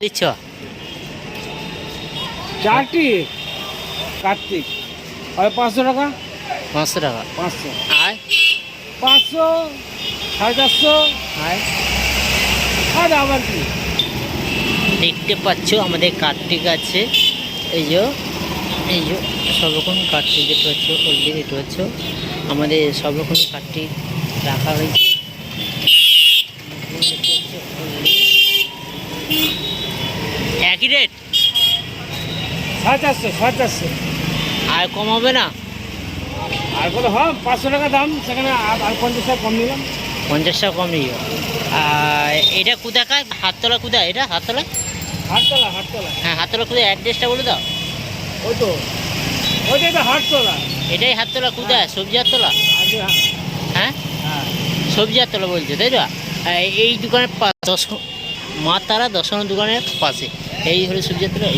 দিচ্ছ চারটি কার্তিক আর 500 টাকা 500 টাকা 500 আর 500 450 আর আর আবার কি দেখতে পাচ্ছ আমাদের কার্তিক আছে। এই যে সব রকম কার্তিক দেখতে পাচ্ছ, অলরেডি দেখতে পাচ্ছ আমাদের সব রকম কার্তিক রাখা হয়েছে। একই রেট 450 আর কম হবে না? আর কত হয় 500 টাকা দাম, সেখানে আর 50 টাকা কম নিলাম। 50 টাকা কম নিও। আর এটা কোথাকার? হাততলা কোথায়? এটা হাততলা? হাটতলা হ্যাঁ, হাততলা কোথায়? অ্যাড্রেসটা বলে দাও। ওই তো ওইটাই তো হাটতলা। এটাই হাততলা কোথায়? সবজি হাততলা? আগে হ্যাঁ, হ্যাঁ সবজি হাততলা বলছো তাই তো? এই দোকানের মা তারা দর্শন দোকানের পাশে এই হলো সবজি হাততলা।